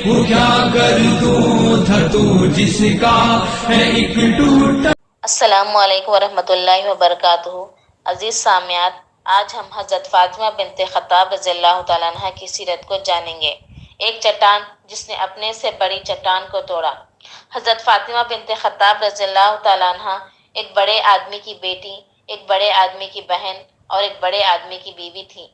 وہ کیا کر دوں تھا تو جس کا ہے ایک ٹوٹا۔ السلام علیکم ورحمۃ اللہ وبرکاتہ۔ عزیز سامعات، آج ہم حضرت فاطمہ بنت خطاب رضی اللہ تعالیٰ عنہ کی سیرت کو جانیں گے، ایک چٹان جس نے اپنے سے بڑی چٹان کو توڑا۔ حضرت فاطمہ بنت خطاب رضی اللہ تعالیٰ عنہ ایک بڑے آدمی کی بیٹی، ایک بڑے آدمی کی بہن اور ایک بڑے آدمی کی بیوی تھی۔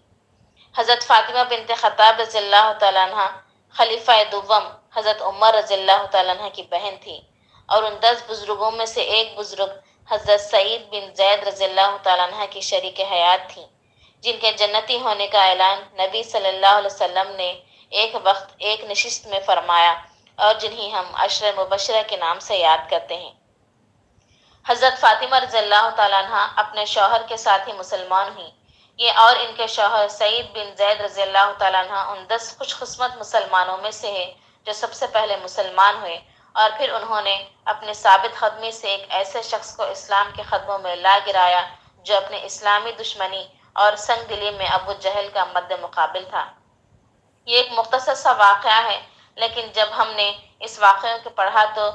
حضرت فاطمہ بنت خطاب رضی اللہ تعالیٰ عنہ خلیفہ دوم حضرت عمر رضی اللہ تعالیٰ عنہ کی بہن تھی، اور ان 10 بزرگوں میں سے ایک بزرگ حضرت سعید بن زید رضی اللہ تعالیٰ عنہ کی شریک حیات تھیں، جن کے جنتی ہونے کا اعلان نبی صلی اللہ علیہ وسلم نے ایک وقت ایک نشست میں فرمایا، اور جنہیں ہم عشر مبشرہ کے نام سے یاد کرتے ہیں۔ حضرت فاطمہ رضی اللہ تعالیٰ عنہ اپنے شوہر کے ساتھ ہی مسلمان ہوئیں۔ یہ اور ان کے شوہر سعید بن زید رضی اللہ تعالیٰ عنہ ان 10 خوش قسمت مسلمانوں میں سے ہے جو سب سے پہلے مسلمان ہوئے، اور پھر انہوں نے اپنے ثابت قدمی سے ایک ایسے شخص کو اسلام کے قدموں میں لا گرایا جو اپنے اسلامی دشمنی اور سنگ دلی میں ابو جہل کا مد مقابل تھا۔ یہ ایک مختصر سا واقعہ ہے، لیکن جب ہم نے اس واقعے کو پڑھا تو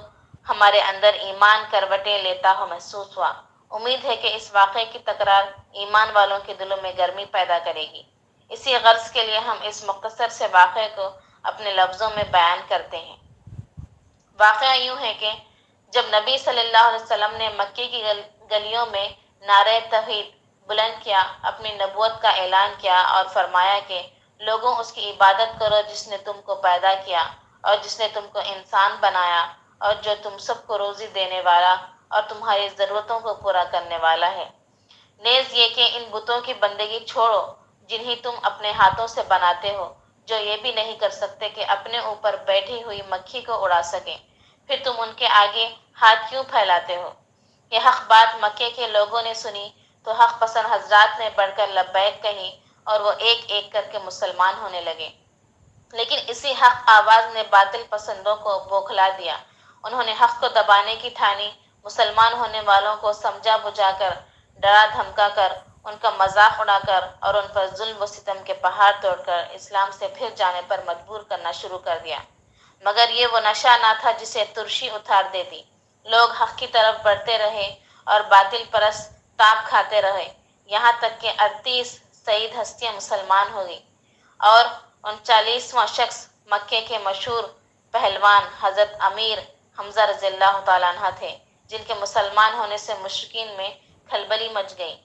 ہمارے اندر ایمان کروٹیں لیتا ہوا محسوس ہوا۔ امید ہے کہ اس واقعے کی تکرار ایمان والوں کے دلوں میں گرمی پیدا کرے گی۔ اسی غرض کے لیے ہم اس مختصر سے واقعے کو اپنے لفظوں میں بیان کرتے ہیں۔ واقعہ یوں ہے کہ جب نبی صلی اللہ علیہ وسلم نے مکے کی گلیوں میں نعرہ توحید بلند کیا، اپنی نبوت کا اعلان کیا اور فرمایا کہ لوگوں اس کی عبادت کرو جس نے تم کو پیدا کیا اور جس نے تم کو انسان بنایا اور جو تم سب کو روزی دینے والا اور تمہاری ضرورتوں کو پورا کرنے والا ہے۔ نیز یہ کہ ان بتوں کی بندگی چھوڑو جنہیں تم اپنے ہاتھوں سے بناتے ہو، جو یہ بھی نہیں کر سکتے کہ اپنے اوپر بیٹھی ہوئی مکھی کو اڑا سکیں، پھر تم ان کے آگے ہاتھ کیوں پھیلاتے ہو؟ یہ حق بات مکے کے لوگوں نے سنی تو حق پسند حضرات نے بڑھ کر لبیک کہی اور وہ ایک ایک کر کے مسلمان ہونے لگے۔ لیکن اسی حق آواز نے باطل پسندوں کو بوکھلا دیا۔ انہوں نے حق کو دبانے کی ٹھانی، مسلمان ہونے والوں کو سمجھا بجھا کر، ڈرا دھمکا کر، ان کا مذاق اڑا کر اور ان پر ظلم و ستم کے پہاڑ توڑ کر اسلام سے پھر جانے پر مجبور کرنا شروع کر دیا۔ مگر یہ وہ نشہ نہ تھا جسے ترشی اتار دیتی۔ لوگ حق کی طرف بڑھتے رہے اور باطل پرست تاپ کھاتے رہے، یہاں تک کہ 38 سعید ہستیاں مسلمان ہوئی، اور 39واں شخص مکے کے مشہور پہلوان حضرت امیر حمزہ رضی اللہ تعالیٰ عنہ تھے، جن کے مسلمان ہونے سے مشرکین میں کھلبلی مچ گئی۔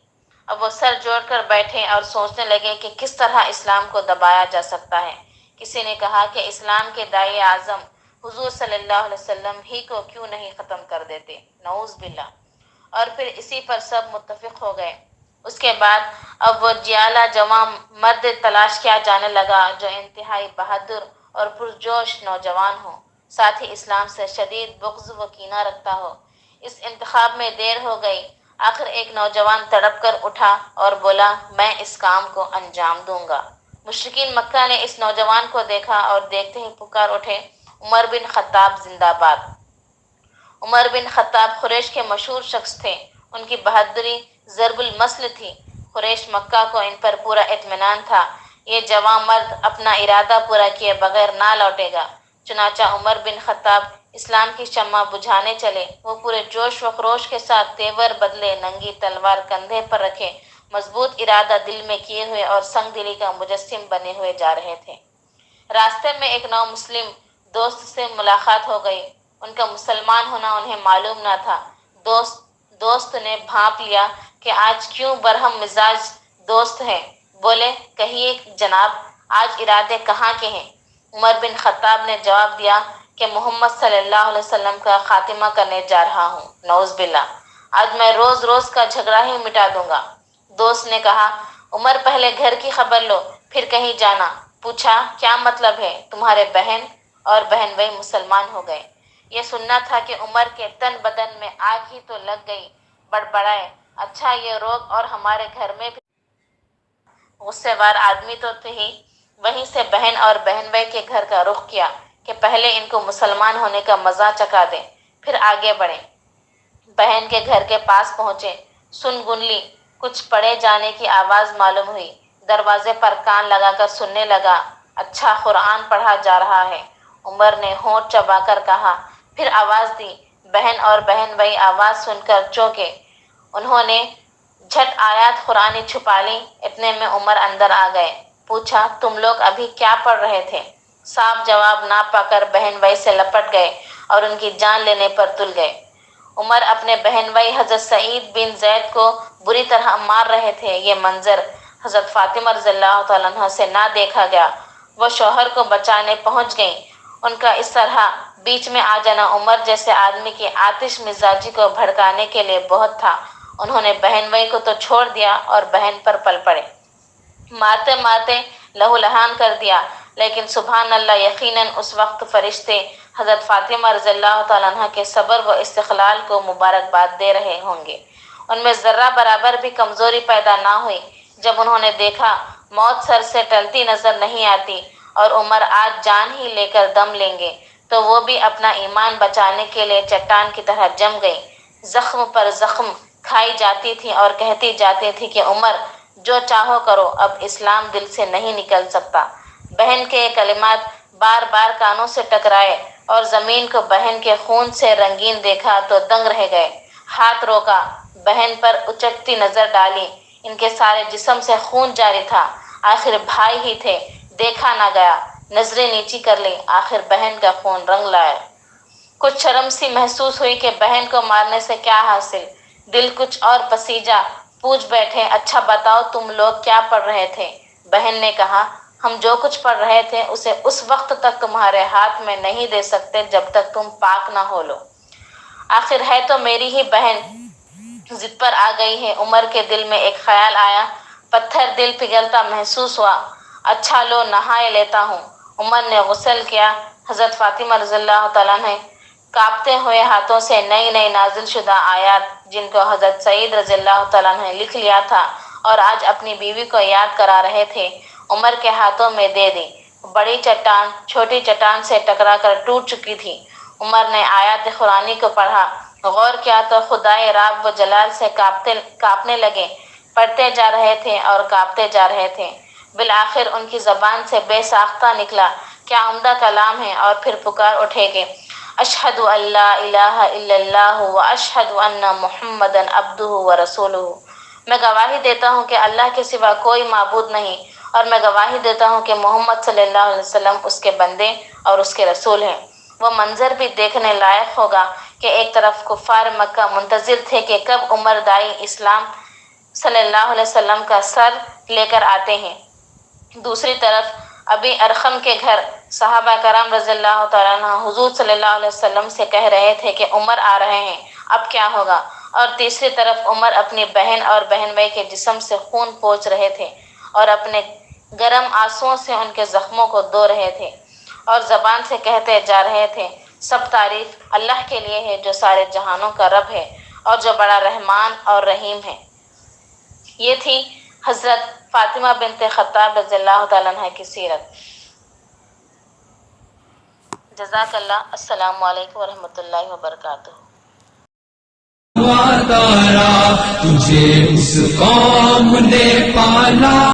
اب وہ سر جوڑ کر بیٹھے اور سوچنے لگے کہ کس طرح اسلام کو دبایا جا سکتا ہے۔ کسی نے کہا کہ اسلام کے داعی اعظم حضور صلی اللہ علیہ وسلم ہی کو کیوں نہیں ختم کر دیتے، نعوذ باللہ، اور پھر اسی پر سب متفق ہو گئے۔ اس کے بعد اب وہ جیالہ جوان مرد تلاش کیا جانے لگا جو انتہائی بہادر اور پرجوش نوجوان ہو، ساتھ ہی اسلام سے شدید بغض و کینہ رکھتا ہو۔ اس انتخاب میں دیر ہو گئی۔ آخر ایک نوجوان تڑپ کر اٹھا اور بولا، میں اس کام کو انجام دوں گا۔ مشرکین مکہ نے اس نوجوان کو دیکھا اور دیکھتے ہی پکار اٹھے، عمر بن خطاب زندہ باد۔ عمر بن خطاب قریش کے مشہور شخص تھے، ان کی بہادری ضرب المثل تھی۔ قریش مکہ کو ان پر پورا اطمینان تھا، یہ جوان مرد اپنا ارادہ پورا کیے بغیر نہ لوٹے گا۔ چنانچہ عمر بن خطاب اسلام کی شمع بجھانے چلے۔ وہ پورے جوش و خروش کے ساتھ تیور بدلے، ننگی تلوار کندھے پر رکھے، مضبوط ارادہ دل میں کیے ہوئے اور سنگ دلی کا مجسم بنے ہوئے جا رہے تھے۔ راستے میں ایک نو مسلم دوست سے ملاقات ہو گئی۔ ان کا مسلمان ہونا انہیں معلوم نہ تھا۔ دوست نے بھانپ لیا کہ آج کیوں برہم مزاج دوست ہے۔ بولے، کہیے جناب، آج ارادے کہاں کے ہیں؟ عمر بن خطاب نے جواب دیا کہ محمد صلی اللہ علیہ وسلم کا خاتمہ کرنے جا رہا ہوں، نعوذ باللہ، آج میں روز روز کا جھگڑا ہی مٹا دوں گا۔ دوست نے کہا، عمر پہلے گھر کی خبر لو پھر کہیں جانا۔ پوچھا، کیا مطلب ہے؟ تمہارے بہن اور بہن بھائی مسلمان ہو گئے۔ یہ سننا تھا کہ عمر کے تن بدن میں آگ ہی تو لگ گئی۔ بڑبڑائے، اچھا یہ روگ اور ہمارے گھر میں بھی غصے وار آدمی تو ہی۔ وہیں سے بہن اور بہن بھائی کے گھر کا رخ کیا کہ پہلے ان کو مسلمان ہونے کا مزہ چکھا دیں، پھر آگے بڑھیں۔ بہن کے گھر کے پاس پہنچے، سن گن لی، کچھ پڑھے جانے کی آواز معلوم ہوئی۔ دروازے پر کان لگا کر سننے لگا، اچھا قرآن پڑھا جا رہا ہے۔ عمر نے ہونٹ چبا کر کہا، پھر آواز دی۔ بہن اور بہن بھائی آواز سن کر چونکے۔ انہوں نے جھٹ آیات قرآنی چھپا لی۔ اتنے میں عمر اندر آ گئے۔ پوچھا، تم لوگ ابھی کیا پڑھ رہے تھے؟ صاف جواب نہ پا کر بہن بھائی سے لپٹ گئے اور ان کی جان لینے پر تل گئے۔ عمر اپنے بہن بھائی حضرت سعید بن زید کو بری طرح مار رہے تھے۔ یہ منظر حضرت فاطمہ رضی اللہ تعالیٰ عنہ سے نہ دیکھا گیا۔ وہ شوہر کو بچانے پہنچ گئیں۔ ان کا اس طرح بیچ میں آ جانا عمر جیسے آدمی کی آتش مزاجی کو بھڑکانے کے لیے بہت تھا۔ انہوں نے بہن بھائی کو تو چھوڑ دیا اور بہن پر پل پڑے، مارتے مارتے لہو لہان کر دیا۔ لیکن سبحان اللہ، یقیناً اس وقت فرشتے حضرت فاطمہ رضی اللہ تعالیٰ عنہ کے صبر و استقلال کو مبارکباد دے رہے ہوں گے۔ ان میں ذرہ برابر بھی کمزوری پیدا نہ ہوئی۔ جب انہوں نے دیکھا موت سر سے ٹلتی نظر نہیں آتی اور عمر آج جان ہی لے کر دم لیں گے، تو وہ بھی اپنا ایمان بچانے کے لیے چٹان کی طرح جم گئی۔ زخم پر زخم کھائی جاتی تھی اور کہتی جاتی تھی کہ عمر، جو چاہو کرو، اب اسلام دل سے نہیں نکل سکتا۔ بہن کے یہ کلمات بار بار کانوں سے ٹکرائے اور زمین کو بہن کے خون سے رنگین دیکھا تو دنگ رہ گئے۔ ہاتھ روکا، بہن پر اچکتی نظر ڈالی۔ ان کے سارے جسم سے خون جاری تھا۔ آخر بھائی ہی تھے، دیکھا نہ گیا۔ نظریں نیچی کر لی، آخر بہن کا خون رنگ لائے۔ کچھ شرم سی محسوس ہوئی کہ بہن کو مارنے سے کیا حاصل۔ دل کچھ اور پسیجا، پوچھ بیٹھے، اچھا بتاؤ تم لوگ کیا پڑھ رہے تھے؟ بہن نے کہا، ہم جو کچھ پڑھ رہے تھے اسے اس وقت تک تمہارے ہاتھ میں نہیں دے سکتے جب تک تم پاک نہ ہو لو۔ آخر ہے تو میری ہی بہن، ضد پر آ گئی ہے۔ عمر کے دل میں ایک خیال آیا، پتھر دل پگھلتا محسوس ہوا۔ اچھا لو، نہائے لیتا ہوں۔ عمر نے غسل کیا۔ حضرت فاطمہ رضی اللہ تعالیٰ نے کانپتے ہوئے ہاتھوں سے نئی نئی نازل شدہ آیات، جن کو حضرت سعید رضی اللہ تعالیٰ نے لکھ لیا تھا اور آج اپنی بیوی کو یاد کرا رہے تھے، عمر کے ہاتھوں میں دے دی۔ بڑی چٹان چھوٹی چٹان سے ٹکرا کر ٹوٹ چکی تھی۔ عمر نے آیات قرآنی کو پڑھا، غور کیا تو خدائے راب و جلال سے کانپنے لگے۔ پڑھتے جا رہے تھے اور کانپتے جا رہے تھے۔ بالآخر ان کی زبان سے بے ساختہ نکلا، کیا عمدہ کلام ہے، اور پھر پکار اٹھے کہ اشہد ان لا الہ الا اللہ و اشہد ان محمدًا عبدہ و رسولہ۔ میں گواہی دیتا ہوں کہ اللہ کے سوا کوئی معبود نہیں، اور میں گواہی دیتا ہوں کہ محمد صلی اللہ علیہ وسلم اس کے بندے اور اس کے رسول ہیں۔ وہ منظر بھی دیکھنے لائق ہوگا کہ ایک طرف کفار مکہ منتظر تھے کہ کب عمر دائی اسلام صلی اللہ علیہ وسلم کا سر لے کر آتے ہیں، دوسری طرف ابی ارقم کے گھر صحابہ کرام رضی اللہ تعالیٰ عنہ حضور صلی اللہ علیہ وسلم سے کہہ رہے تھے کہ عمر آ رہے ہیں، اب کیا ہوگا، اور تیسری طرف عمر اپنی بہن اور بہن بھائی کے جسم سے خون پوچھ رہے تھے اور اپنے گرم آنسوؤں سے ان کے زخموں کو دھو رہے تھے اور زبان سے کہتے جا رہے تھے، سب تعریف اللہ کے لیے ہے جو سارے جہانوں کا رب ہے اور جو بڑا رحمان اور رحیم ہے۔ یہ تھی حضرت فاطمہ بنت خطاب رضی اللہ تعالیٰ عنہ کی سیرت۔ جزاک اللہ۔ السلام علیکم ورحمۃ اللہ وبرکاتہ۔ تارا تجھے اس قوم نے پالا